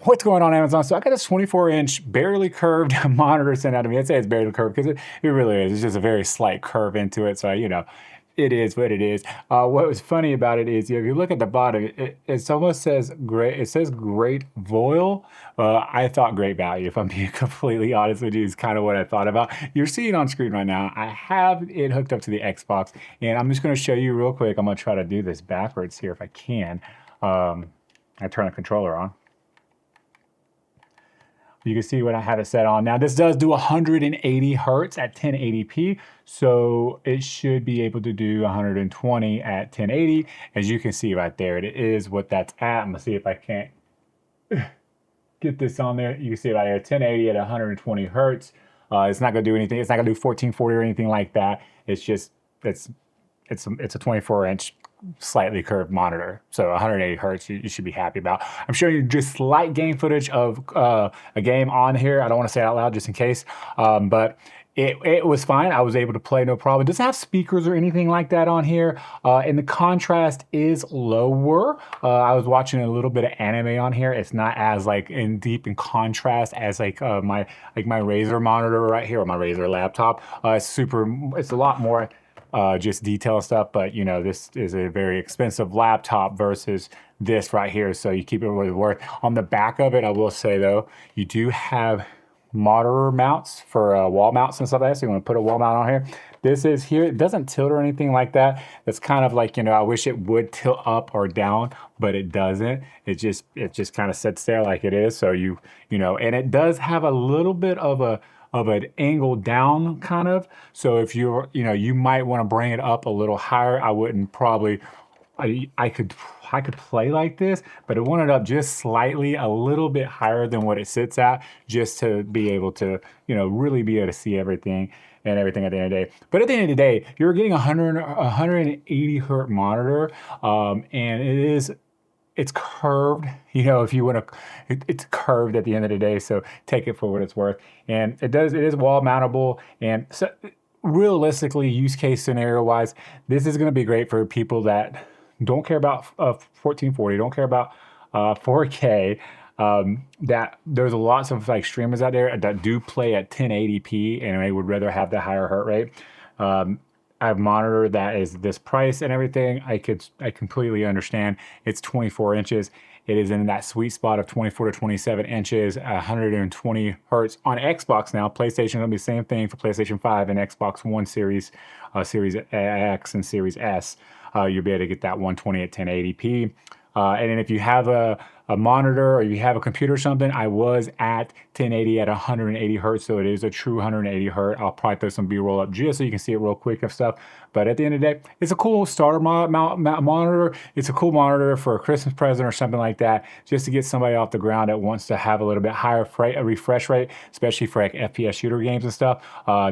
What's going on, Amazon? So I got this 24-inch barely curved monitor sent out to me. I'd say it's barely curved because it really is. It's just a very slight curve into it. So, it is what it is. What was funny about it is, if you look at the bottom, it almost says great. It says Great Voell. I thought Great Value, if I'm being completely honest with you, is kind of what I thought about. You're seeing on screen right now, I have it hooked up to the Xbox, and I'm just going to show you real quick. I'm going to try to do this backwards here if I can. I turn the controller on. You can see what I have it set on. Now this does do 180 hertz at 1080p, so it should be able to do 120 at 1080. As you can see right there, it is what that's at. I'm gonna see if I can't get this on there. You can see right here, 1080 at 120 hertz. It's not gonna do anything. It's not gonna do 1440 or anything like that. It's just, it's a 24-inch slightly curved monitor, so 180 hertz you should be happy about. I'm showing you just slight game footage of a game on here. I don't want to say it out loud just in case, but it was fine. I was able to play no problem. It doesn't have speakers or anything like that on here, and the contrast is lower. I was watching a little bit of anime on here. It's not as deep in contrast as my Razer monitor right here, or my Razer laptop. It's a lot more just detail stuff, but this is a very expensive laptop versus this right here, so you keep it really worth. On the back of it, I will say though, you do have monitor mounts for wall mounts and stuff like that, so you want to put a wall mount on here. This is here, it doesn't tilt or anything like that. It's kind of like, I wish it would tilt up or down, but it doesn't. It just kind of sits there like it is. So and it does have a little bit of an angle down kind of. So if you might want to bring it up a little higher. I wouldn't probably, I could play like this, but I want it up just slightly, a little bit higher than what it sits at, just to be able to, really be able to see everything and everything at the end of the day. But at the end of the day, you're getting a 180 hertz monitor, and it's curved, if you want to, it's curved at the end of the day, so take it for what it's worth. And it is wall mountable, and so realistically, use case scenario wise, this is going to be great for people that don't care about 1440, don't care about 4K. That there's lots of streamers out there that do play at 1080p, and they would rather have the higher heart rate. I have a monitor that is this price and everything. I completely understand. It's 24 inches. It is in that sweet spot of 24 to 27 inches, 120 hertz on Xbox now. PlayStation gonna be the same thing for PlayStation 5 and Xbox One Series, Series X and Series S. You'll be able to get that 120 at 1080p. And then if you have a monitor or you have a computer or something, I was at 1080 at 180 hertz, so it is a true 180 hertz. I'll probably throw some B-roll up just so you can see it real quick and stuff. But at the end of the day, it's a cool starter monitor. It's a cool monitor for a Christmas present or something like that, just to get somebody off the ground that wants to have a little bit higher refresh rate, especially for FPS shooter games and stuff.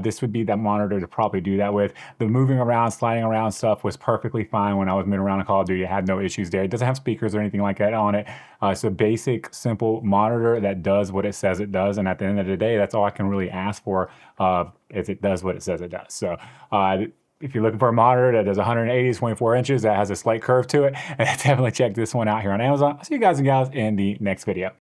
This would be that monitor to probably do that with. The moving around, sliding around stuff was perfectly fine when I was moving around in Call of Duty. I had no issues there. It doesn't have speakers or anything like that on it. It's a basic, simple monitor that does what it says it does, and at the end of the day, that's all I can really ask for, is it does what it says it does. So if you're looking for a monitor that does 180, 24 inches, that has a slight curve to it, definitely check this one out here on Amazon. I'll see you guys and gals in the next video.